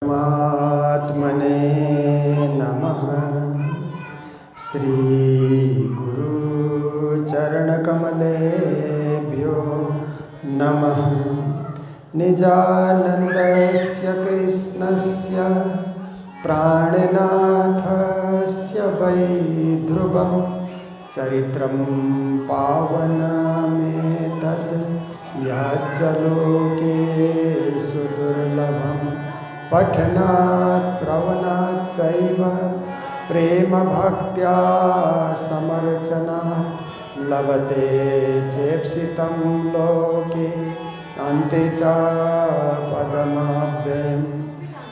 परमात्मने नमः। श्री गुरु चरणकमलेभ्यो नमः। निजानन्दस्य कृष्णस्य प्राणनाथस्य वै ध्रुवं चरित्रं पावनमेतद् यच्च लोके सुदुर्लभं पठनात् श्रवणात् चैव प्रेमभक्त्या समर्चनात् लभते चेप्सितं लोके अन्ते च पदमव्ययम्।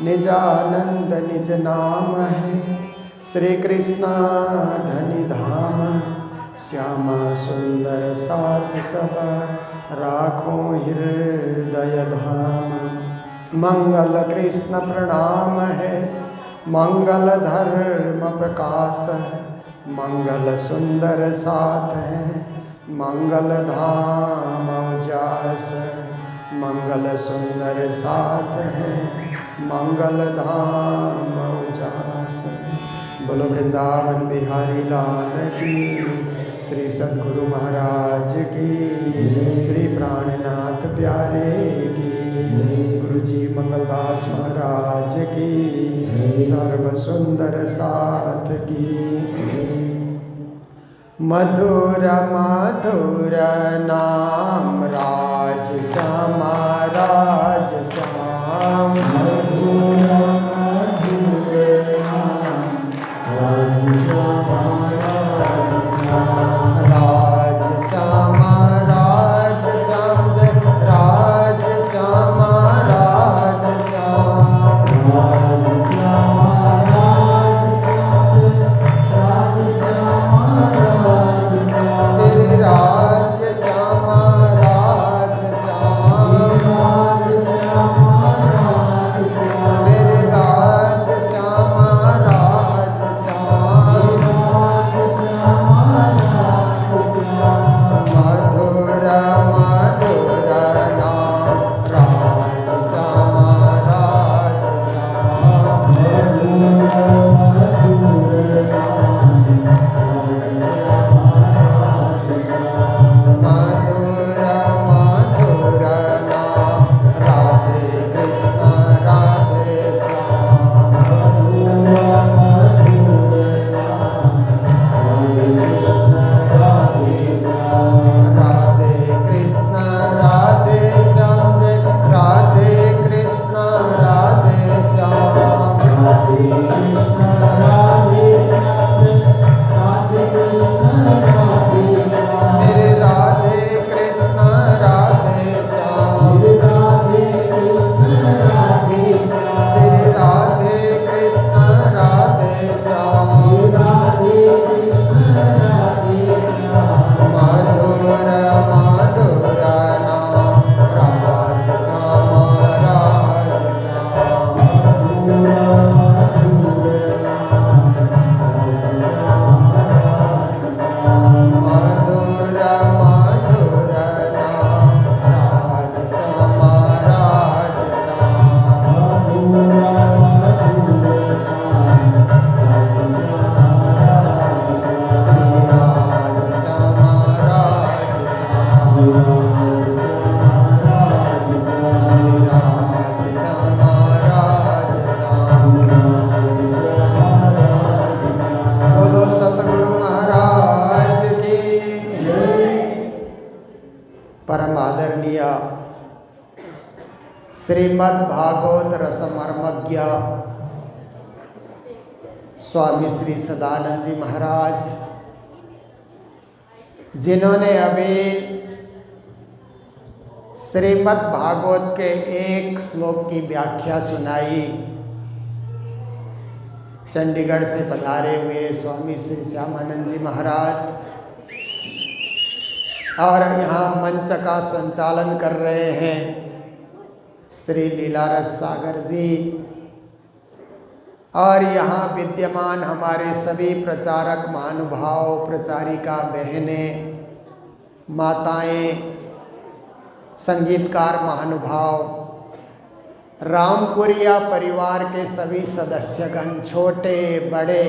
निजानंद निज नाम है श्री कृष्ण धनि धाम। श्यामा सुंदर साथ सब राखो हृदय धाम। मंगल कृष्ण प्रणाम है मंगल धर्म प्रकाश है। मंगल सुंदर साथ है मंगल धाम उजास है। मंगल सुंदर साथ है मंगल धाम उजास। बोलो वृंदावन बिहारी लाल की, श्री सद्गुरु महाराज की, श्री प्राणनाथ प्यारे की, गुरु जी मंगलदास महाराज की, सर्व सुंदर साथ की। मधुर मधुर नाम राज श्यामा राज श्याम। मधुर मधुर नाम राज श्यामा राज श्यामा राज श्याम जय राज श्यामा राज श्याम। राज श्यामा श्री राज श्यामा राज श्याम। मेरे राज श्यामा राज श्याम। मधुर मधुर नाम राज श्यामा राज श्याम। मधुर मधुर नाम राधे कृष्ण राधे श्याम। राधे कृष्ण राधे श्याम जय राधे कृष्ण राधे श्याम। मेरे राधे कृष्ण राधे श्याम। श्री राधे कृष्ण राधे श्याम। मधुर मधुर नाम राज श्यामा राज श्याम। मधुर मधुर नाम राज श्यामा राज श्याम। श्री राज श्यामा राज श्याम। हरि राज श्यामा राज श्याम। बोलो सतगुरु महाराज की। परम आदरणीय श्रीमद् भागवत रसमर्मज्ञ स्वामी श्री सदानंद जी महाराज, जिन्होंने अभी श्रीमद् भागवत के एक श्लोक की व्याख्या सुनाई, चंडीगढ़ से पधारे हुए स्वामी श्री श्यामानंद जी महाराज, और यहाँ मंच का संचालन कर रहे हैं श्री लीलारस सागर जी, और यहाँ विद्यमान हमारे सभी प्रचारक महानुभाव, प्रचारिका बहनें, माताएं, संगीतकार महानुभाव, रामपुरिया परिवार के सभी सदस्यगण, छोटे बड़े,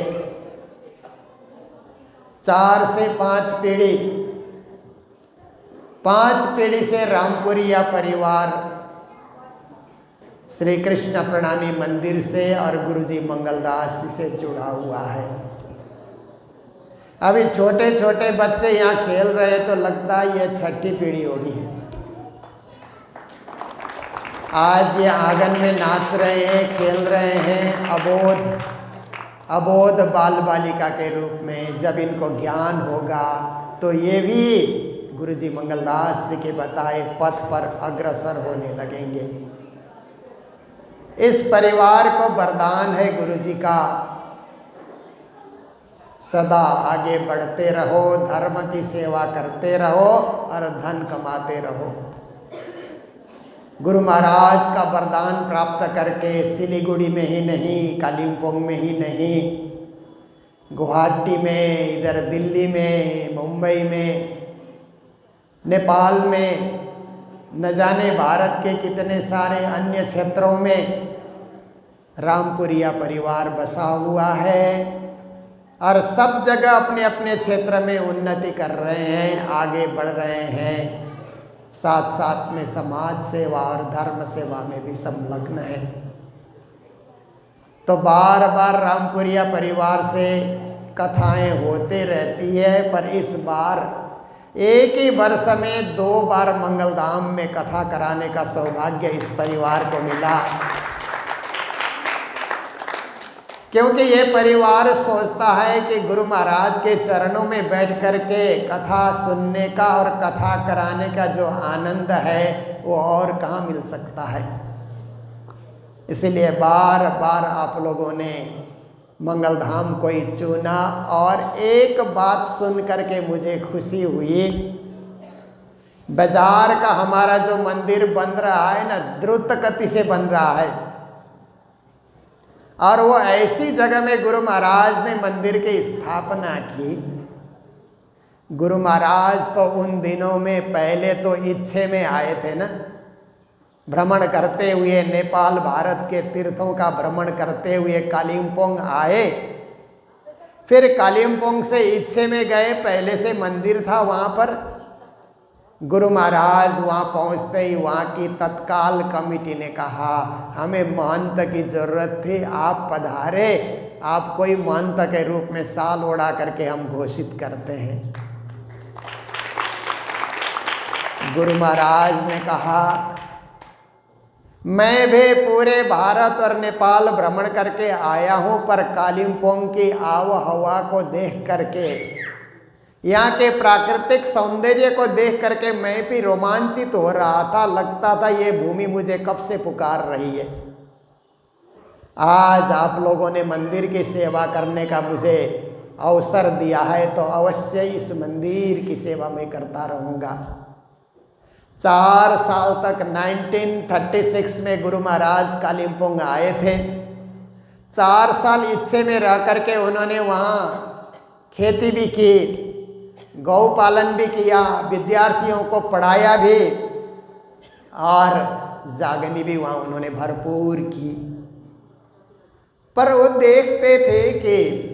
4 से 5 पीढ़ी, 5 पीढ़ी से रामपुरिया परिवार श्री कृष्ण प्रणामी मंदिर से और गुरुजी मंगलदास जी से जुड़ा हुआ है। अभी छोटे छोटे बच्चे यहाँ खेल रहे तो लगता है ये 6ठी पीढ़ी होगी। आज ये आंगन में नाच रहे हैं, खेल रहे हैं अबोध बाल बालिका के रूप में। जब इनको ज्ञान होगा तो ये भी गुरुजी मंगलदास जी के बताए पथ पर अग्रसर होने लगेंगे। इस परिवार को वरदान है गुरुजी का, सदा आगे बढ़ते रहो, धर्म की सेवा करते रहो और धन कमाते रहो। गुरु महाराज का वरदान प्राप्त करके सिलीगुड़ी में ही नहीं, कालिम्पोंग में ही नहीं, गुवाहाटी में, इधर दिल्ली में, मुंबई में, नेपाल में, न जाने भारत के कितने सारे अन्य क्षेत्रों में रामपुरिया परिवार बसा हुआ है और सब जगह अपने अपने क्षेत्र में उन्नति कर रहे हैं, आगे बढ़ रहे हैं, साथ साथ में समाज सेवा और धर्म सेवा में भी संलग्न है। तो बार बार रामपुरिया परिवार से कथाएं होते रहती है, पर इस बार एक ही वर्ष में 2 बार मंगलधाम में कथा कराने का सौभाग्य इस परिवार को मिला, क्योंकि ये परिवार सोचता है कि गुरु महाराज के चरणों में बैठ कर के कथा सुनने का और कथा कराने का जो आनंद है वो और कहाँ मिल सकता है। इसलिए बार बार आप लोगों ने मंगलधाम को ही चुना और एक बात सुन करके मुझे खुशी हुई, बाजार का हमारा जो मंदिर बन रहा है ना, द्रुत गति से बन रहा है और वो ऐसी जगह में गुरु महाराज ने मंदिर की स्थापना की। गुरु महाराज तो उन दिनों में पहले तो इच्छे में आए थे ना, भ्रमण करते हुए नेपाल भारत के तीर्थों का भ्रमण करते हुए कालिम्पोंग आए, फिर कालिम्पोंग से इच्छे में गए, पहले से मंदिर था वहाँ पर। गुरु महाराज वहाँ पहुँचते ही वहाँ की तत्काल कमेटी ने कहा हमें महंत की ज़रूरत थी, आप पधारे, आप कोई महंत के रूप में साल ओढ़ा करके हम घोषित करते हैं। गुरु महाराज ने कहा मैं भी पूरे भारत और नेपाल भ्रमण करके आया हूँ, पर कालिम्पोंग की आबोहवा को देख करके, यहाँ के प्राकृतिक सौंदर्य को देख करके मैं भी रोमांचित हो रहा था, लगता था ये भूमि मुझे कब से पुकार रही है। आज आप लोगों ने मंदिर की सेवा करने का मुझे अवसर दिया है तो अवश्य इस मंदिर की सेवा मैं करता रहूँगा। 4 साल तक 1936 में गुरु महाराज कालिम्पोंग आए थे। 4 साल इच्छे में रह करके उन्होंने वहाँ खेती भी की, गौ पालन भी किया, विद्यार्थियों को पढ़ाया भी और जागनी भी वहाँ उन्होंने भरपूर की। पर वो देखते थे कि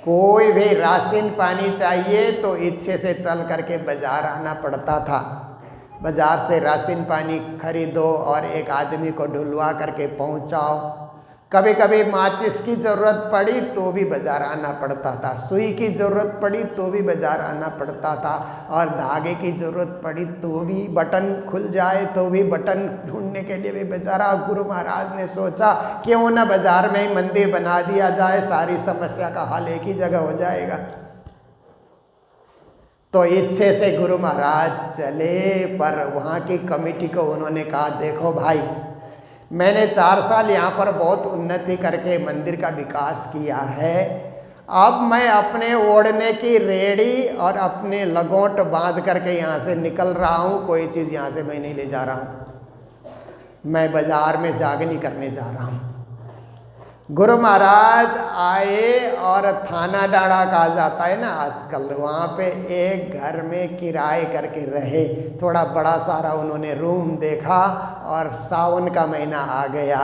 कोई भी राशन पानी चाहिए तो इच्छे से चल करके बाजार आना पड़ता था। बाजार से राशन पानी खरीदो और एक आदमी को ढुलवा करके पहुंचाओ। कभी कभी माचिस की ज़रूरत पड़ी तो भी बाजार आना पड़ता था, सुई की ज़रूरत पड़ी तो भी बाजार आना पड़ता था, और धागे की ज़रूरत पड़ी तो भी, बटन खुल जाए तो भी बटन ढूंढने के लिए भी बेचारा। गुरु महाराज ने सोचा क्यों ना बाजार में ही मंदिर बना दिया जाए, सारी समस्या का हल एक ही जगह हो जाएगा। तो इच्छे से गुरु महाराज चले, पर वहाँ की कमेटी को उन्होंने कहा देखो भाई, मैंने 4 साल यहाँ पर बहुत उन्नति करके मंदिर का विकास किया है, अब मैं अपने ओढ़ने की रेड़ी और अपने लगोट बांध करके यहाँ से निकल रहा हूँ, कोई चीज़ यहाँ से मैं नहीं ले जा रहा हूँ, मैं बाज़ार में जागनी करने जा रहा हूँ। गुरु महाराज आए और थाना डाड़ा कहा जाता है ना आजकल, वहाँ पे एक घर में किराए करके रहे। थोड़ा बड़ा सारा उन्होंने रूम देखा और सावन का महीना आ गया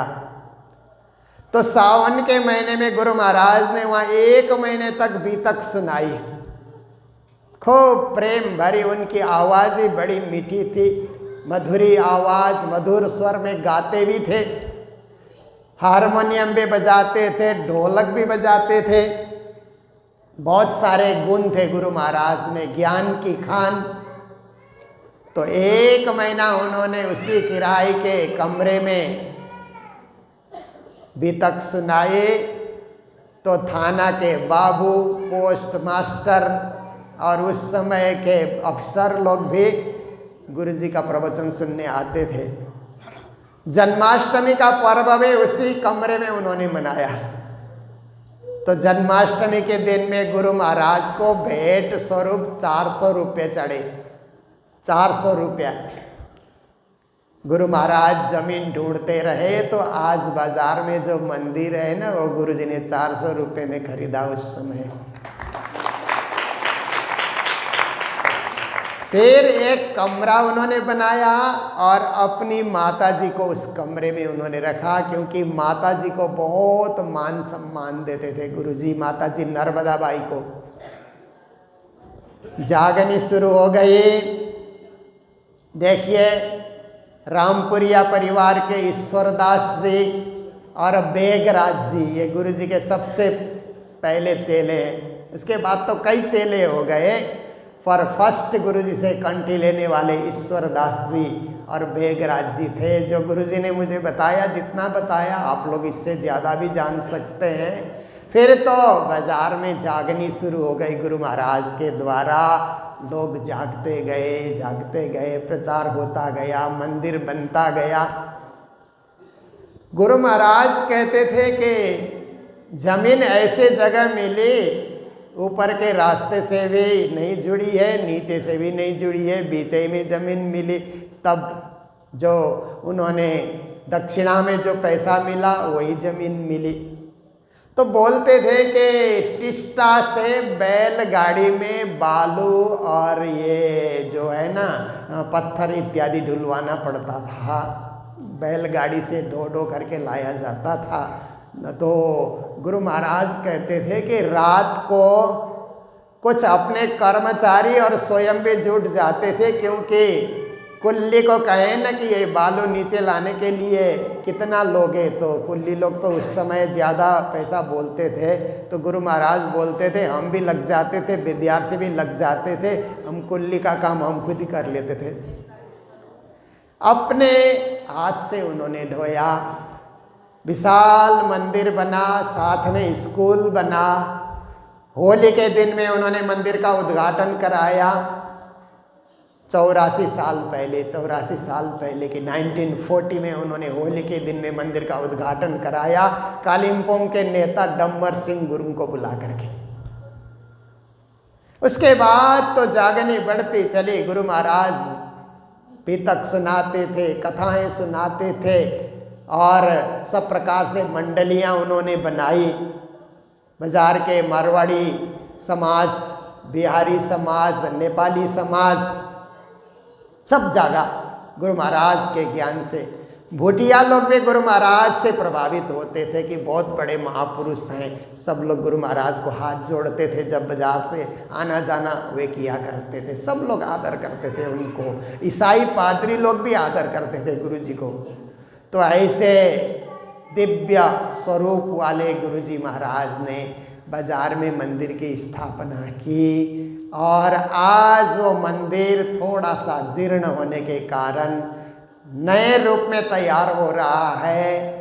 तो सावन के महीने में गुरु महाराज ने वहाँ 1 महीने तक बीतक सुनाई। खूब प्रेम भरी उनकी आवाज़ ही बड़ी मीठी थी, मधुरी आवाज़, मधुर स्वर में गाते भी थे, हारमोनियम भी बजाते थे, ढोलक भी बजाते थे। बहुत सारे गुण थे गुरु महाराज में, ज्ञान की खान। तो 1 महीना उन्होंने उसी किराए के कमरे में बीतक सुनाए। तो थाना के बाबू, पोस्ट मास्टर और उस समय के अफसर लोग भी गुरु जी का प्रवचन सुनने आते थे। जन्माष्टमी का पर्व भी उसी कमरे में उन्होंने मनाया। तो जन्माष्टमी के दिन में गुरु महाराज को भेंट स्वरूप 400 रुपये चढ़े। 400 रुपया। गुरु महाराज जमीन ढूंढते रहे तो आज बाजार में जो मंदिर है ना, वो गुरु जी ने 400 रुपये में खरीदा उस समय। फिर एक कमरा उन्होंने बनाया और अपनी माताजी को उस कमरे में उन्होंने रखा, क्योंकि माताजी को बहुत मान सम्मान देते थे गुरुजी। माताजी नर्मदा बाई को जागनी शुरू हो गई। देखिए, रामपुरिया परिवार के ईश्वरदास जी और बेगराज जी, ये गुरुजी के सबसे पहले चेले हैं। उसके बाद तो कई चेले हो गए, पर फर्स्ट गुरुजी से कंठी लेने वाले ईश्वरदास जी और बेगराज जी थे। जो गुरुजी ने मुझे बताया, जितना बताया आप लोग इससे ज़्यादा भी जान सकते हैं। फिर तो बाजार में जागनी शुरू हो गई गुरु महाराज के द्वारा। लोग जागते गए, प्रचार होता गया, मंदिर बनता गया। गुरु महाराज कहते थे कि जमीन ऐसे जगह मिली, ऊपर के रास्ते से भी नहीं जुड़ी है, नीचे से भी नहीं जुड़ी है, बीच में जमीन मिली। तब जो उन्होंने दक्षिणा में जो पैसा मिला वही जमीन मिली। तो बोलते थे कि टिस्टा से बैलगाड़ी में बालू और ये जो है ना पत्थर इत्यादि ढुलवाना पड़ता था। बैलगाड़ी से ढो ढो करके लाया जाता था। तो गुरु महाराज कहते थे कि रात को कुछ अपने कर्मचारी और स्वयं भी जुट जाते थे, क्योंकि कुल्ली को कहे ना कि ये बालू नीचे लाने के लिए कितना लोगे, तो कुल्ली लोग तो उस समय ज़्यादा पैसा बोलते थे। तो गुरु महाराज बोलते थे हम भी लग जाते थे, विद्यार्थी भी लग जाते थे, हम कुल्ली का काम हम खुद ही कर लेते थे। अपने हाथ से उन्होंने ढोया, विशाल मंदिर बना, साथ में स्कूल बना। होली के दिन में उन्होंने मंदिर का उद्घाटन कराया। 84 साल पहले की 1940 में उन्होंने होली के दिन में मंदिर का उद्घाटन कराया, कालिम्पोंग के नेता डम्बर सिंह गुरुंग को बुला करके। उसके बाद तो जागनी बढ़ती चली। गुरु महाराज बीतक सुनाते थे, कथाएं सुनाते थे और सब प्रकार से मंडलियां उन्होंने बनाई। बाजार के मारवाड़ी समाज, बिहारी समाज, नेपाली समाज सब जागा गुरु महाराज के ज्ञान से। भूटिया लोग भी गुरु महाराज से प्रभावित होते थे कि बहुत बड़े महापुरुष हैं। सब लोग गुरु महाराज को हाथ जोड़ते थे, जब बाजार से आना जाना वे किया करते थे। सब लोग आदर करते थे उनको। ईसाई पादरी लोग भी आदर करते थे गुरु जी को। तो ऐसे दिव्य स्वरूप वाले गुरु जी महाराज ने बाजार में मंदिर की स्थापना की और आज वो मंदिर थोड़ा सा जीर्ण होने के कारण नए रूप में तैयार हो रहा है।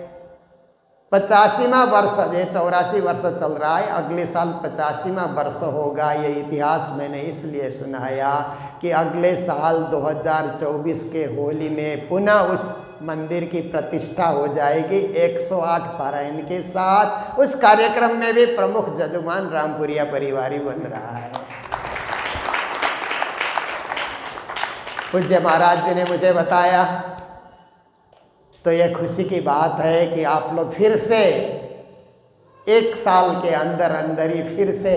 85वां वर्ष, ये 84 वर्ष चल रहा है, अगले साल 85वां वर्ष होगा। ये इतिहास मैंने इसलिए सुनाया कि अगले साल 2024 के होली में पुनः उस मंदिर की प्रतिष्ठा हो जाएगी 108 पारायण के साथ। उस कार्यक्रम में भी प्रमुख जजमान रामपुरिया परिवार ही बन रहा है। पूज्य महाराज जी ने मुझे बताया, तो यह खुशी की बात है कि आप लोग फिर से 1 साल के अंदर अंदर ही फिर से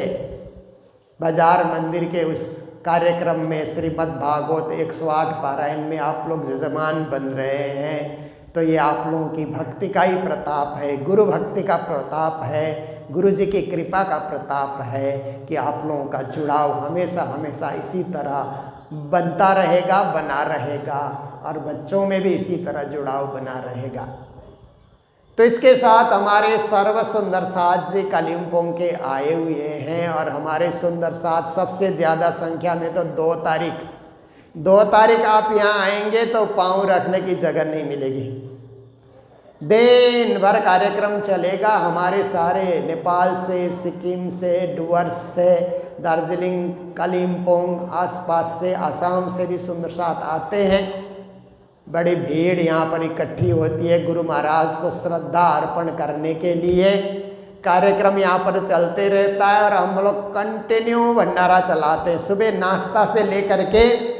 बाजार मंदिर के उस कार्यक्रम में श्रीमद् भागवत 108 पारायण में आप लोग जजमान बन रहे हैं। तो ये आप लोगों की भक्ति का ही प्रताप है, गुरु भक्ति का प्रताप है, गुरु जी की कृपा का प्रताप है कि आप लोगों का जुड़ाव हमेशा हमेशा इसी तरह बनता रहेगा, बना रहेगा, और बच्चों में भी इसी तरह जुड़ाव बना रहेगा। तो इसके साथ हमारे सर्व सुंदर साथ जी कालिम्पोंग के आए हुए हैं, और हमारे सुंदर साथ सबसे ज़्यादा संख्या में तो 2 तारीख आप यहाँ आएंगे तो पाँव रखने की जगह नहीं मिलेगी। दिन भर कार्यक्रम चलेगा। हमारे सारे नेपाल से, सिक्किम से, डुवर्स से, दार्जिलिंग, कालिम्पोंग आसपास से, आसाम से भी सुंदर साथ आते हैं। बड़ी भीड़ यहाँ पर इकट्ठी होती है गुरु महाराज को श्रद्धा अर्पण करने के लिए। कार्यक्रम यहाँ पर चलते रहता है और हम लोग कंटिन्यू भंडारा चलाते हैं। सुबह नाश्ता से लेकर के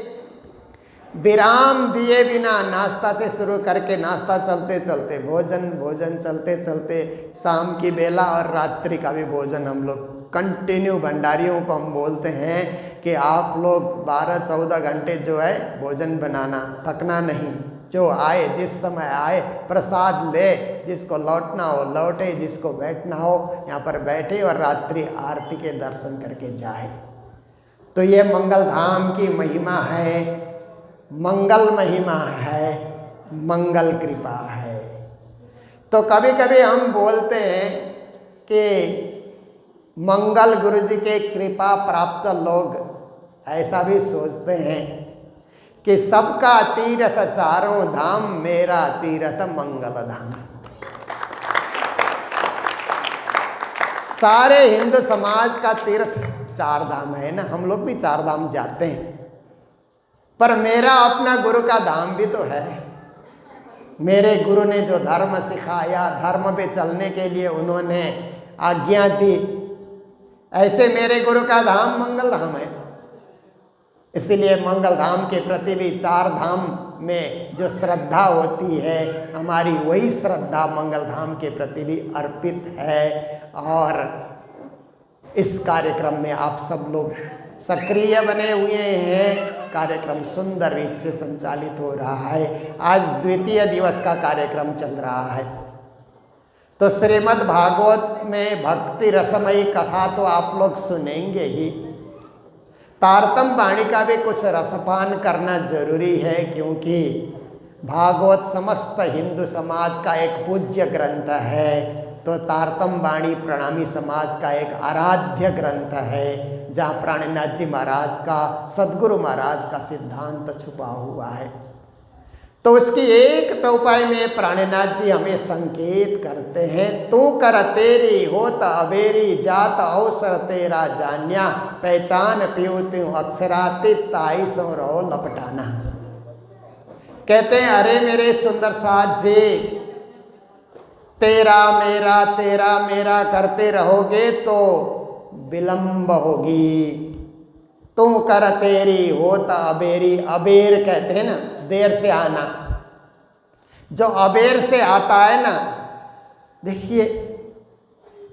विराम दिए बिना, नाश्ता से शुरू करके नाश्ता चलते चलते भोजन चलते चलते शाम की बेला और रात्रि का भी भोजन हम लोग कंटिन्यू। भंडारियों को हम बोलते हैं कि आप लोग 12-14 घंटे जो है भोजन बनाना, थकना नहीं। जो आए जिस समय आए प्रसाद ले, जिसको लौटना हो लौटे, जिसको बैठना हो यहाँ पर बैठे और रात्रि आरती के दर्शन करके जाए। तो ये मंगल धाम की महिमा है, मंगल महिमा है, मंगल कृपा है। तो कभी कभी हम बोलते हैं कि मंगल गुरु जी के कृपा प्राप्त लोग ऐसा भी सोचते हैं कि सबका तीर्थ चारों धाम, मेरा तीर्थ मंगल धाम। सारे हिंदू समाज का तीर्थ 4 धाम है ना, हम लोग भी 4 धाम जाते हैं, पर मेरा अपना गुरु का धाम भी तो है। मेरे गुरु ने जो धर्म सिखाया, धर्म पे चलने के लिए उन्होंने आज्ञा दी, ऐसे मेरे गुरु का धाम मंगल धाम है। इसलिए मंगल धाम के प्रति भी 4 धाम में जो श्रद्धा होती है, हमारी वही श्रद्धा मंगल धाम के प्रति भी अर्पित है। और इस कार्यक्रम में आप सब लोग सक्रिय बने हुए हैं। कार्यक्रम सुंदर रीत से संचालित हो रहा है। आज द्वितीय दिवस का कार्यक्रम चल रहा है। तो श्रीमद् भागवत में भक्ति रसमयी कथा तो आप लोग सुनेंगे ही, तारतम वाणी का भी कुछ रसपान करना जरूरी है, क्योंकि भागवत समस्त हिंदू समाज का एक पूज्य ग्रंथ है। तो तारतम वाणी प्रणामी समाज का एक आराध्य ग्रंथ है, जहाँ प्राणनाथ जी महाराज का, सद्गुरु महाराज का सिद्धांत छुपा हुआ है। तो उसकी एक चौपाई में प्राणनाथ जी हमें संकेत करते हैं, तू कर तेरी होत अबेरी, जात अवसर तेरा जान्या, पहचान पियो अक्षरातीत ताई सो रहो लपटाना। कहते हैं, अरे मेरे सुंदर साथ जी, तेरा मेरा करते रहोगे तो विलंब होगी। तुम कर तेरी होत अबेरी, अबेर कहते हैं ना देर से आना। जो अबेर से आता है ना, देखिए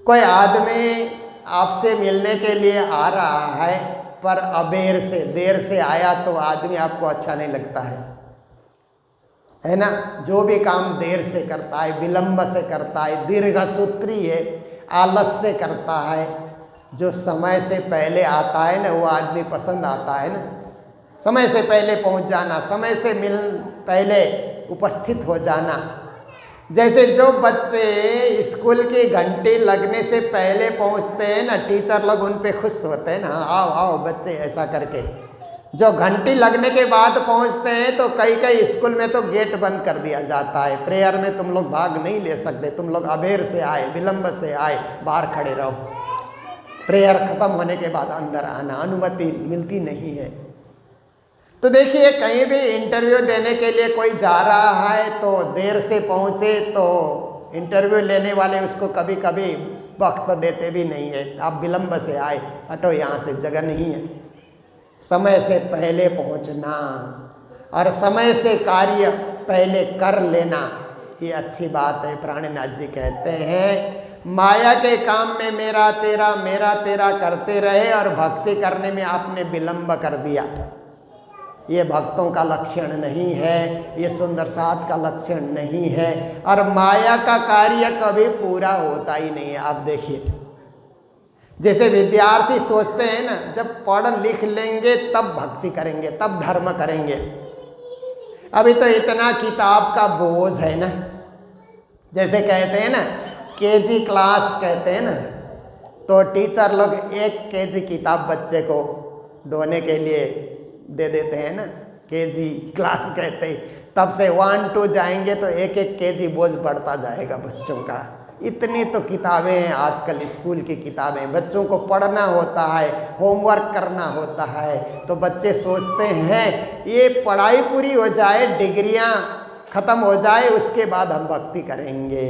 कोई आदमी आपसे मिलने के लिए आ रहा है, पर अबेर से, देर से आया तो आदमी आपको अच्छा नहीं लगता है ना। जो भी काम देर से करता है, विलंब से करता है, दीर्घसूत्री है, आलस से करता है। जो समय से पहले आता है ना, वो आदमी पसंद आता है ना। समय से पहले पहुंच जाना, समय से पहले उपस्थित हो जाना। जैसे जो बच्चे स्कूल की घंटी लगने से पहले पहुंचते हैं ना, टीचर लोग उन पे खुश होते हैं ना, आओ आओ बच्चे, ऐसा करके। जो घंटी लगने के बाद पहुंचते हैं तो कई स्कूल में तो गेट बंद कर दिया जाता है, प्रेयर में तुम लोग भाग नहीं ले सकते, तुम लोग अबेर से आए, विलंब से आए, बाहर खड़े रहो। प्रेयर खत्म होने के बाद अंदर आना, अनुमति मिलती नहीं है। तो देखिए, कहीं भी इंटरव्यू देने के लिए कोई जा रहा है तो देर से पहुंचे तो इंटरव्यू लेने वाले उसको कभी कभी वक्त देते भी नहीं है। आप विलंब से आए, हटो यहाँ से, जगह नहीं है। समय से पहले पहुंचना और समय से कार्य पहले कर लेना, ये अच्छी बात है। प्राणनाथ जी कहते हैं, माया के काम में मेरा तेरा करते रहे और भक्ति करने में आपने विलंब कर दिया। ये भक्तों का लक्षण नहीं है, ये सुंदर साध का लक्षण नहीं है, और माया का कार्य कभी पूरा होता ही नहीं है। आप देखिए, जैसे विद्यार्थी सोचते हैं ना, जब पढ़ लिख लेंगे तब भक्ति करेंगे, तब धर्म करेंगे। अभी तो इतना किताब का बोझ है ना, जैसे कहते हैं ना केजी क्लास कहते हैं ना, तो टीचर लोग 1 केजी किताब बच्चे को ढोने के लिए दे देते हैं ना, केजी क्लास कहते हैं। तब से 1 2 जाएंगे तो 1 केजी बोझ बढ़ता जाएगा बच्चों का। इतनी तो किताबें हैं आजकल, स्कूल की किताबें। बच्चों को पढ़ना होता है, होमवर्क करना होता है, तो बच्चे सोचते हैं ये पढ़ाई पूरी हो जाए, डिग्रियां ख़त्म हो जाए, उसके बाद हम भक्ति करेंगे।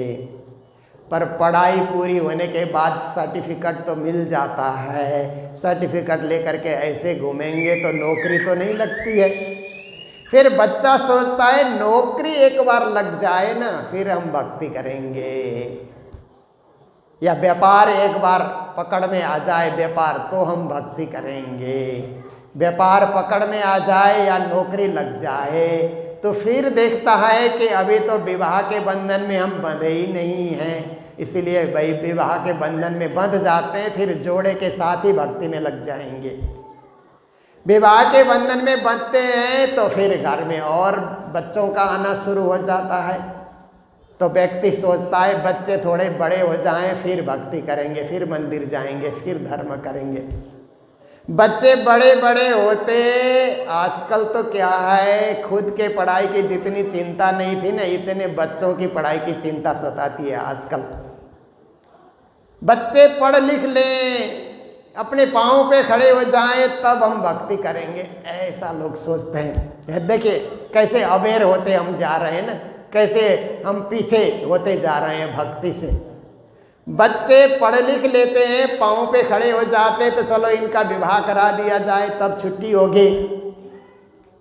पर पढ़ाई पूरी होने के बाद सर्टिफिकेट तो मिल जाता है, सर्टिफिकेट लेकर के ऐसे घूमेंगे तो नौकरी तो नहीं लगती है। फिर बच्चा सोचता है नौकरी एक बार लग जाए ना, फिर हम भक्ति करेंगे, या व्यापार एक बार पकड़ में आ जाए, व्यापार तो हम भक्ति करेंगे। व्यापार पकड़ में आ जाए या नौकरी लग जाए तो फिर देखता है कि अभी तो विवाह के बंधन में हम बंधे ही नहीं हैं, इसीलिए भाई विवाह के बंधन में बंध जाते हैं, फिर जोड़े के साथ ही भक्ति में लग जाएंगे। विवाह के बंधन में बंधते हैं तो फिर घर में और बच्चों का आना शुरू हो जाता है, तो व्यक्ति सोचता है बच्चे थोड़े बड़े हो जाएं फिर भक्ति करेंगे, फिर मंदिर जाएंगे, फिर धर्म करेंगे। बच्चे बड़े बड़े होते, आजकल तो क्या है, खुद के पढ़ाई की जितनी चिंता नहीं थी ना, इतने बच्चों की पढ़ाई की चिंता सताती है आजकल। बच्चे पढ़ लिख लें, अपने पाँव पे खड़े हो जाएं, तब हम भक्ति करेंगे, ऐसा लोग सोचते हैं। देखिए कैसे अवेयर होते हम जा रहे हैं ना, कैसे हम पीछे होते जा रहे हैं भक्ति से। बच्चे पढ़ लिख लेते हैं, पाँव पे खड़े हो जाते, तो चलो इनका विवाह करा दिया जाए, तब छुट्टी होगी।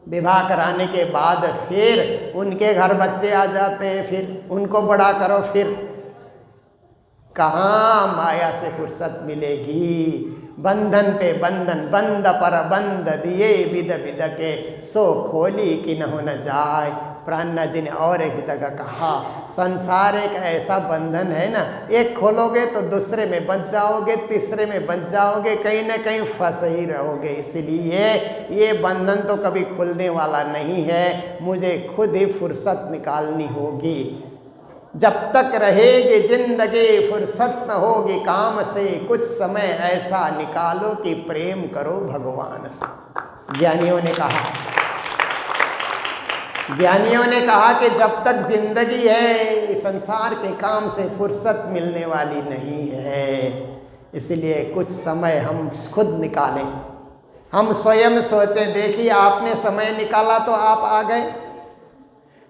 विवाह कराने के बाद फिर उनके घर बच्चे आ जाते हैं, फिर उनको बड़ा करो, फिर कहाँ माया से फुर्सत मिलेगी। बंधन पे बंधन, बंद पर बंद दिए विद विद के, सो खोली कि न हो न जाए। प्राणनाथ जी ने और एक जगह कहा, संसार एक ऐसा बंधन है ना, एक खोलोगे तो दूसरे में बच जाओगे, तीसरे में बच जाओगे, कहीं ना कहीं फंस ही रहोगे। इसलिए ये बंधन तो कभी खुलने वाला नहीं है, मुझे खुद ही फुर्सत निकालनी होगी। जब तक रहेगी जिंदगी फुर्सत न होगी काम से, कुछ समय ऐसा निकालो कि प्रेम करो भगवान से। ज्ञानियों ने कहा, ज्ञानियों ने कहा कि जब तक जिंदगी है संसार के काम से फुर्सत मिलने वाली नहीं है, इसलिए कुछ समय हम खुद निकालें, हम स्वयं सोचें। देखिए आपने समय निकाला तो आप आ गए।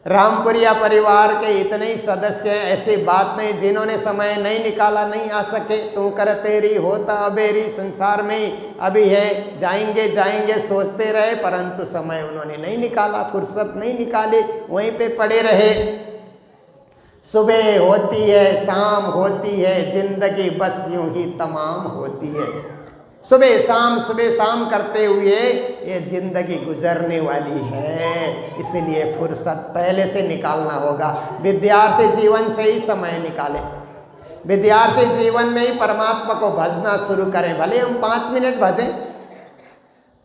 रामपुरिया परिवार के इतने ही सदस्य हैं, ऐसी बात नहीं जिन्होंने समय नहीं निकाला नहीं आ सके। तू कर तेरी होता अबेरी, संसार में ही अभी है, जाएंगे जाएंगे सोचते रहे, परंतु समय उन्होंने नहीं निकाला, फुर्सत नहीं निकाली, वहीं पे पड़े रहे। सुबह होती है शाम होती है, जिंदगी बस यूं ही तमाम होती है। सुबह शाम करते हुए ये जिंदगी गुजरने वाली है, इसलिए फुर्सत पहले से निकालना होगा। विद्यार्थी जीवन से ही समय निकालें, विद्यार्थी जीवन में ही परमात्मा को भजना शुरू करें। भले हम 5 मिनट भजें,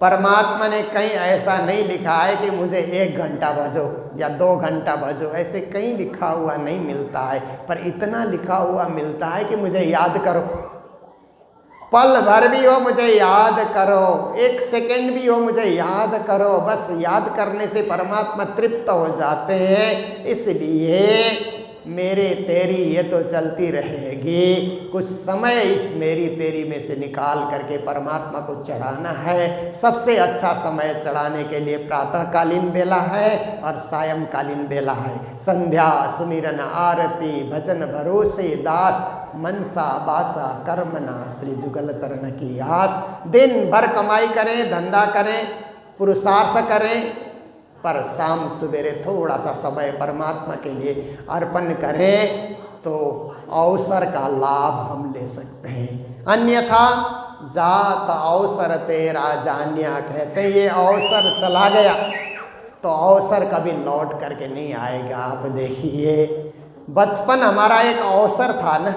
परमात्मा ने कहीं ऐसा नहीं लिखा है कि मुझे 1 घंटा भजो या 2 घंटा भजो, ऐसे कहीं लिखा हुआ नहीं मिलता है। पर इतना लिखा हुआ मिलता है कि मुझे याद करो, पल भर भी हो मुझे याद करो, 1 सेकंड भी हो मुझे याद करो। बस याद करने से परमात्मा तृप्त हो जाते हैं। इसलिए मेरे तेरी ये तो चलती रहेगी, कुछ समय इस मेरी तेरी में से निकाल करके परमात्मा को चढ़ाना है। सबसे अच्छा समय चढ़ाने के लिए प्रातःकालीन बेला है और सायंकालीन बेला है। संध्या सुमिरन आरती भजन भरोसे दास, मनसा बाचा कर्मना श्री जुगल चरण की आस। दिन भर कमाई करें, धंधा करें, पुरुषार्थ करें, पर शाम सवेरे थोड़ा सा समय परमात्मा के लिए अर्पण करें तो अवसर का लाभ हम ले सकते हैं। अन्यथा जात अवसर तेरा जानिया, कहते हैं ये अवसर चला गया तो अवसर कभी लौट करके नहीं आएगा। आप देखिए बचपन हमारा एक अवसर था ना,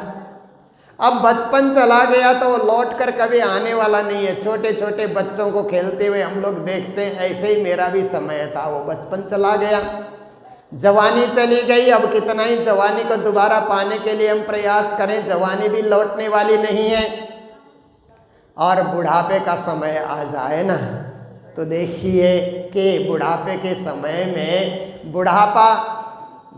अब बचपन चला गया तो लौट कर कभी आने वाला नहीं है। छोटे छोटे बच्चों को खेलते हुए हम लोग देखते हैं, ऐसे ही मेरा भी समय था, वो बचपन चला गया। जवानी चली गई, अब कितना ही जवानी को दोबारा पाने के लिए हम प्रयास करें, जवानी भी लौटने वाली नहीं है। और बुढ़ापे का समय आ जाए ना तो देखिए कि बुढ़ापे के समय में बुढ़ापा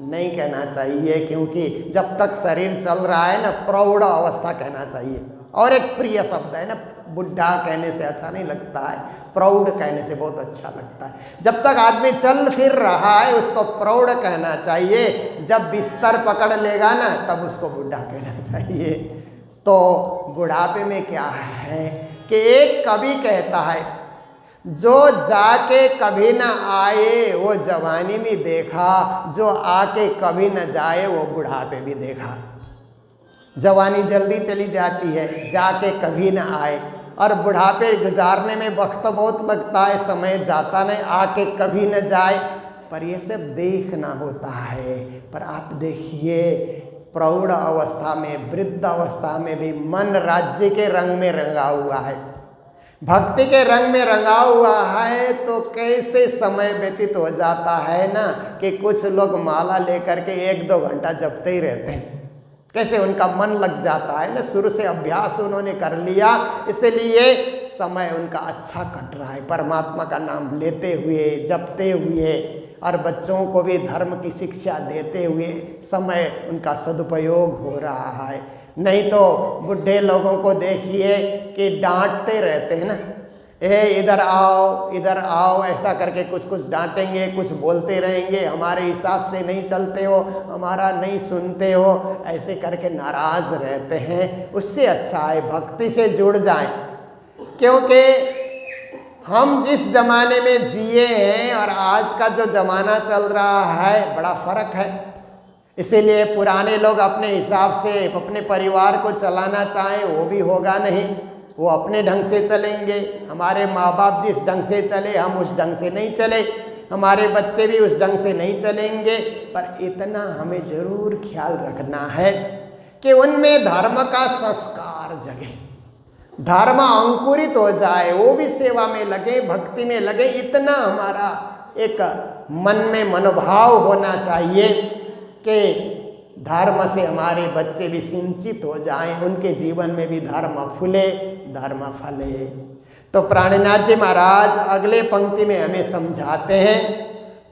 नहीं कहना चाहिए, क्योंकि जब तक शरीर चल रहा है ना प्रौढ़ अवस्था कहना चाहिए। और एक प्रिय शब्द है ना, बुढ़ा कहने से अच्छा नहीं लगता है, प्रौढ़ कहने से बहुत अच्छा लगता है। जब तक आदमी चल फिर रहा है उसको प्रौढ़ कहना चाहिए, जब बिस्तर पकड़ लेगा ना तब उसको बुढ़ा कहना चाहिए। तो बुढ़ापे में क्या है कि एक कवि कहता है, जो जाके कभी न आए वो जवानी में देखा, जो आके कभी न जाए वो बुढ़ापे भी देखा। जवानी जल्दी चली जाती है, जाके कभी न आए, और बुढ़ापे गुजारने में वक्त बहुत लगता है, समय जाता नहीं, आके कभी न जाए। पर ये सब देखना होता है। पर आप देखिए प्रौढ़ अवस्था में, वृद्ध अवस्था में भी मन राज्य के रंग में रंगा हुआ है, भक्ति के रंग में रंगा हुआ है। तो कैसे समय व्यतीत हो जाता है ना कि कुछ लोग माला लेकर के 1-2 घंटा जपते ही रहते हैं, कैसे उनका मन लग जाता है ना, शुरू से अभ्यास उन्होंने कर लिया, इसलिए समय उनका अच्छा कट रहा है, परमात्मा का नाम लेते हुए, जपते हुए, और बच्चों को भी धर्म की शिक्षा देते हुए समय उनका सदुपयोग हो रहा है। नहीं तो बुढ़े लोगों को देखिए कि डांटते रहते हैं ना, इधर आओ, ऐसा करके कुछ कुछ डांटेंगे, कुछ बोलते रहेंगे, हमारे हिसाब से नहीं चलते हो, हमारा नहीं सुनते हो, ऐसे करके नाराज रहते हैं। उससे अच्छा है भक्ति से जुड़ जाएं, क्योंकि हम जिस जमाने में जिए हैं और आज का जो जमाना चल रहा है बड़ा फर्क है। इसीलिए पुराने लोग अपने हिसाब से अपने परिवार को चलाना चाहें वो भी होगा नहीं, वो अपने ढंग से चलेंगे। हमारे माँ बाप जिस ढंग से चले हम उस ढंग से नहीं चले, हमारे बच्चे भी उस ढंग से नहीं चलेंगे। पर इतना हमें जरूर ख्याल रखना है कि उनमें धर्म का संस्कार जगे, धर्म अंकुरित हो जाए, वो भी सेवा में लगे, भक्ति में लगे। इतना हमारा एक मन में मनोभाव होना चाहिए कि धर्म से हमारे बच्चे भी सिंचित हो जाएं, उनके जीवन में भी धर्म फूले, धर्म फले। तो प्राणनाथ जी महाराज अगले पंक्ति में हमें समझाते हैं,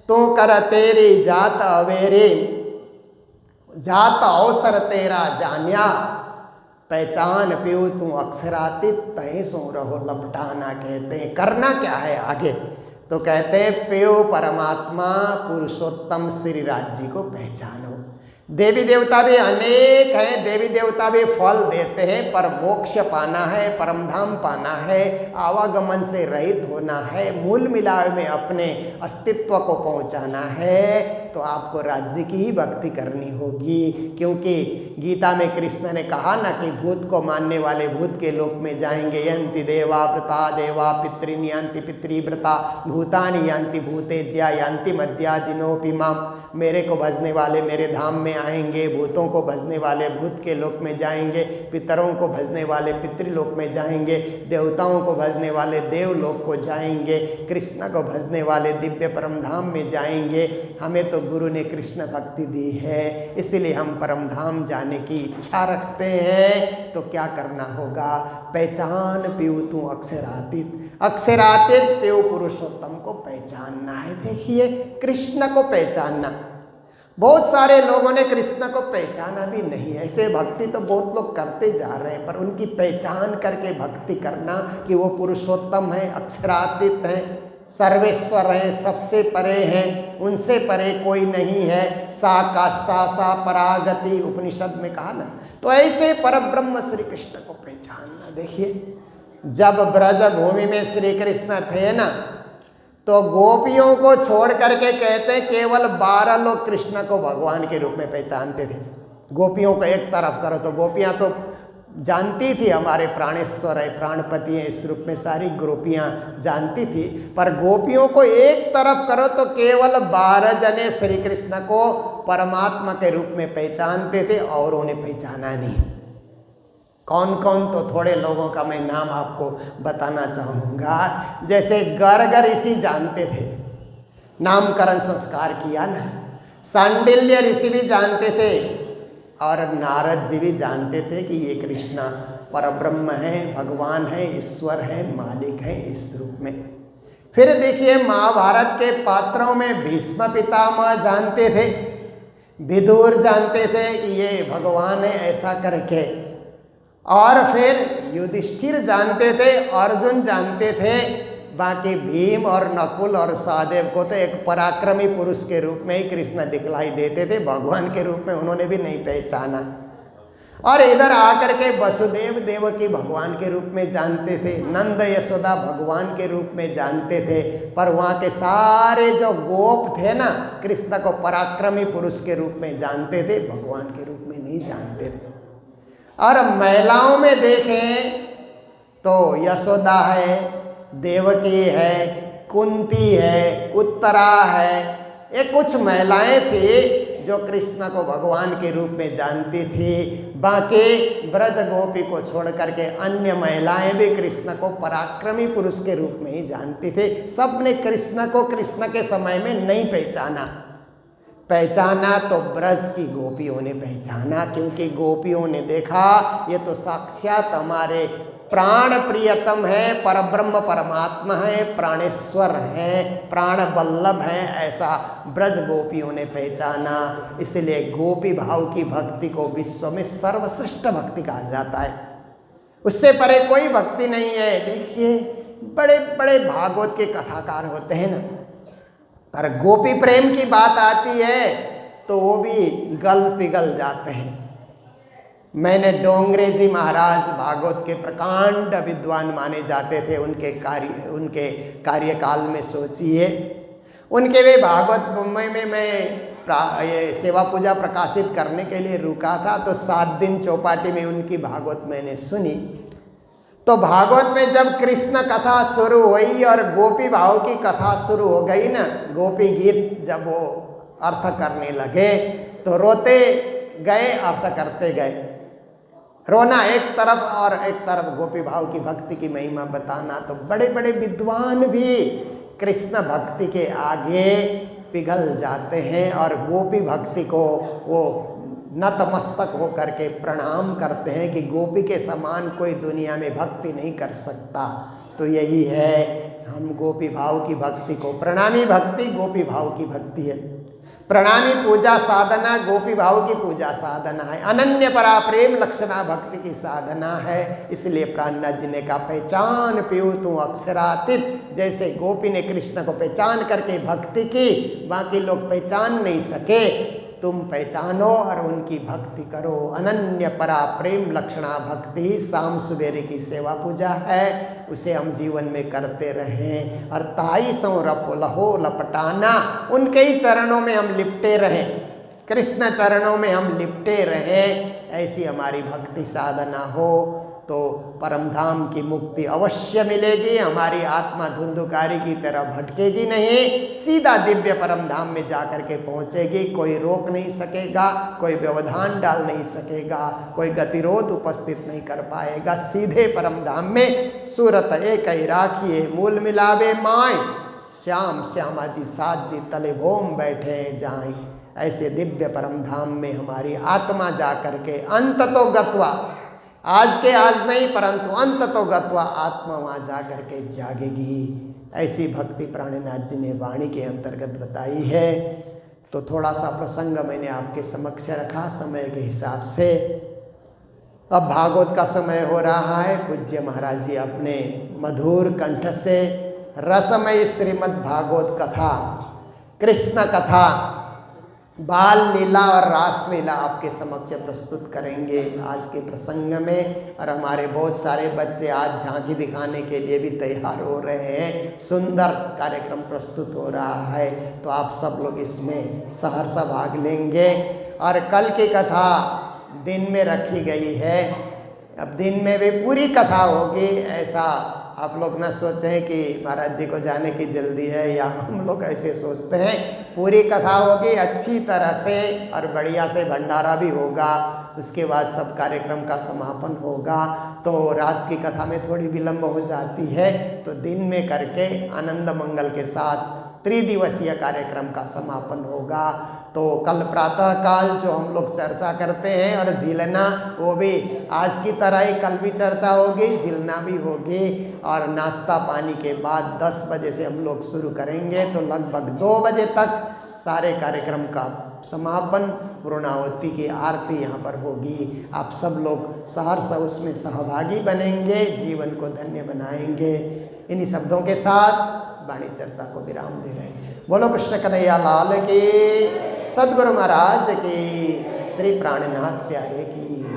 तू कर तेरी जात अवेरे, जात अवसर तेरा जान्या, पहचान पियो तू अक्षरातीत, तय सो रहो लपटाना। कहते हैं करना क्या है आगे, तो कहते हैं पियो परमात्मा पुरुषोत्तम श्री राज्य को पहचानो। देवी देवता भी अनेक हैं, देवी देवता भी फल देते हैं, पर मोक्ष पाना है, परमधाम पाना है, आवागमन से रहित होना है, मूल मिलाव में अपने अस्तित्व को पहुंचाना है, तो आपको राज्य की ही भक्ति करनी होगी। क्योंकि गीता में कृष्ण ने कहा ना कि भूत को मानने वाले भूत के लोक में जाएंगे, यंति देवा व्रता देवा पितृन यान्ति पितृव्रता भूतानि यान्ति भूतेज्या यान्ति मद्या जिनोपि माम। मेरे को भजने वाले मेरे धाम में आएंगे, भूतों को भजने वाले भूत के लोक में जाएंगे, पितरों को भजने वाले पितृलोक में जाएंगे, देवताओं को भजने वाले देवलोक को जाएंगे, कृष्ण को भजने वाले दिव्य परम धाम में जाएंगे। हमें तो गुरु ने कृष्ण भक्ति दी है, इसलिए हम परम धाम जाने की इच्छा रखते हैं। तो क्या करना होगा, पहचान पियो तू अक्षरातीत, अक्षरातीत पियो पुरुषोत्तम को पहचानना है। देखिए कृष्ण को पहचानना, बहुत सारे लोगों ने कृष्ण को पहचाना भी नहीं है। ऐसे भक्ति तो बहुत लोग करते जा रहे हैं, पर उनकी पहचान करके भक्ति करना कि वो पुरुषोत्तम है, अक्षरातीत है, सर्वेश्वर हैं, सबसे परे हैं, उनसे परे कोई नहीं है, सा काष्ठा सा परागति उपनिषद में कहा ना। तो ऐसे परब्रह्म श्री कृष्ण को पहचानना। देखिए जब ब्रज भूमि में श्री कृष्ण थे ना, तो गोपियों को छोड़ करके कहते हैं केवल 12 लोग कृष्ण को भगवान के रूप में पहचानते थे। गोपियों को एक तरफ करो, तो गोपियाँ तो जानती थी हमारे प्राणेश्वर है, प्राणपति है, इस रूप में सारी गोपियाँ जानती थी। पर गोपियों को एक तरफ करो तो केवल 12 जने श्री कृष्ण को परमात्मा के रूप में पहचानते थे और उन्हें पहचाना नहीं। कौन कौन, तो थोड़े लोगों का मैं नाम आपको बताना चाहूँगा। जैसे गर्ग ऋषि जानते थे, नामकरण संस्कार किया ना। सांडिल्य ऋषि भी जानते थे और नारद जी भी जानते थे कि ये कृष्णा परब्रह्म है, भगवान है, ईश्वर है, मालिक है, इस रूप में। फिर देखिए महाभारत के पात्रों में भीष्म पितामह जानते थे, विदुर जानते थे कि ये भगवान है ऐसा करके, और फिर युधिष्ठिर जानते थे, अर्जुन जानते थे। बाकी भीम और नकुल और सहदेव को तो एक पराक्रमी पुरुष के रूप में ही कृष्ण दिखलाई देते थे, भगवान के रूप में उन्होंने भी नहीं पहचाना। और इधर आकर के वसुदेव देवकी भगवान के रूप में जानते थे, नंद यशोदा भगवान के रूप में जानते थे। पर वहाँ के सारे जो गोप थे ना, कृष्ण को पराक्रमी पुरुष के रूप में जानते थे, भगवान के रूप में नहीं जानते थे। और महिलाओं में देखें तो यशोदा है, देवकी है, कुंती है, उत्तरा है, ये कुछ महिलाएं थी जो कृष्ण को भगवान के रूप में जानती थी। बाकी ब्रज गोपी को छोड़ करके अन्य महिलाएं भी कृष्ण को पराक्रमी पुरुष के रूप में ही जानती थे। सब ने कृष्ण को कृष्ण के समय में नहीं पहचाना तो ब्रज की गोपियों ने पहचाना, क्योंकि गोपियों ने देखा ये तो साक्षात हमारे प्राण प्रियतम है, परब्रह्म परमात्मा है, प्राणेश्वर है, प्राण वल्लभ है, ऐसा ब्रज गोपियों ने पहचाना। इसलिए गोपी भाव की भक्ति को विश्व में सर्वश्रेष्ठ भक्ति कहा जाता है, उससे परे कोई भक्ति नहीं है। देखिए बड़े बड़े भागवत के कथाकार होते हैं ना, पर गोपी प्रेम की बात आती है तो वो भी गल पिघल जाते हैं। मैंने डोंगरे जी महाराज भागवत के प्रकांड विद्वान माने जाते थे, उनके कार्यकाल में सोचिए, उनके वे भागवत मुंबई में मैं ये सेवा पूजा प्रकाशित करने के लिए रुका था, तो 7 दिन चौपाटी में उनकी भागवत मैंने सुनी। तो भागवत में जब कृष्ण कथा शुरू हुई और गोपी भाव की कथा शुरू हो गई ना, गोपी गीत जब वो अर्थ करने लगे तो रोते गए, अर्थ करते गए, रोना एक तरफ और एक तरफ गोपी भाव की भक्ति की महिमा बताना। तो बड़े बड़े विद्वान भी कृष्ण भक्ति के आगे पिघल जाते हैं और गोपी भक्ति को वो नतमस्तक होकर के प्रणाम करते हैं कि गोपी के समान कोई दुनिया में भक्ति नहीं कर सकता। तो यही है, हम गोपी भाव की भक्ति को, प्रणामी भक्ति गोपी भाव की भक्ति है। प्रणामी पूजा साधना गोपी भाव की पूजा साधना है, अनन्य परा प्रेम लक्षणा भक्ति की साधना है। इसलिए प्राणनाथ जी ने कहा पहचान पियू तू अक्षरातीत। जैसे गोपी ने कृष्ण को पहचान करके भक्ति की, बाकी लोग पहचान नहीं सके, तुम पहचानो और उनकी भक्ति करो। अनन्य परा प्रेम लक्षणा भक्ति शाम सुबेरे की सेवा पूजा है, उसे हम जीवन में करते रहें। और ताई सौ रप लहो लपटाना, उनके ही चरणों में हम लिपटे रहें, कृष्ण चरणों में हम लिपटे रहें, ऐसी हमारी भक्ति साधना हो तो परम धाम की मुक्ति अवश्य मिलेगी। हमारी आत्मा धुंधुकारी की तरह भटकेगी नहीं, सीधा दिव्य परम धाम में जाकर के पहुँचेगी। कोई रोक नहीं सकेगा, कोई व्यवधान डाल नहीं सकेगा, कोई गतिरोध उपस्थित नहीं कर पाएगा। सीधे परम धाम में सूरत एक ही राखिए मूल मिलावे माय, श्याम श्यामा जी साथ जी तले भोम बैठे जाएं। ऐसे दिव्य परम धाम में हमारी आत्मा जा कर के अंत तो गत्वा, आज के आज नहीं परंतु अंत तो गत्वा आत्मा वहाँ जा कर के जागेगी। ऐसी भक्ति प्राणनाथ जी ने वाणी के अंतर्गत बताई है। तो थोड़ा सा प्रसंग मैंने आपके समक्ष रखा समय के हिसाब से। अब भागवत का समय हो रहा है, पूज्य महाराज जी अपने मधुर कंठ से रसमय श्रीमद् भागवत कथा, कृष्ण कथा, बाल लीला और रास लीला आपके समक्ष प्रस्तुत करेंगे आज के प्रसंग में। और हमारे बहुत सारे बच्चे आज झांकी दिखाने के लिए भी तैयार हो रहे हैं, सुंदर कार्यक्रम प्रस्तुत हो रहा है। तो आप सब लोग इसमें सहर्ष भाग लेंगे। और कल की कथा दिन में रखी गई है। अब दिन में भी पूरी कथा होगी, ऐसा आप लोग ना सोचें कि महाराज जी को जाने की जल्दी है या हम लोग ऐसे सोचते हैं। पूरी कथा होगी अच्छी तरह से और बढ़िया से, भंडारा भी होगा, उसके बाद सब कार्यक्रम का समापन होगा। तो रात की कथा में थोड़ी विलंब हो जाती है, तो दिन में करके आनंद मंगल के साथ त्रिदिवसीय कार्यक्रम का समापन होगा। तो कल प्रातः काल जो हम लोग चर्चा करते हैं और झिलना, वो भी आज की तरह ही कल भी चर्चा होगी, झिलना भी होगी। और नाश्ता पानी के बाद 10 बजे से हम लोग शुरू करेंगे, तो लगभग 2 बजे तक सारे कार्यक्रम का समापन, पूर्णाहुति की आरती यहाँ पर होगी। आप सब लोग सहर्ष उसमें सहभागी बनेंगे, जीवन को धन्य बनाएंगे। इन्हीं शब्दों के साथ वाणी चर्चा को विराम दे रहे हैं। बोलो कृष्ण कन्हैया लाल की, सद्गुरु महाराज की, श्री प्राणनाथ प्यारे की।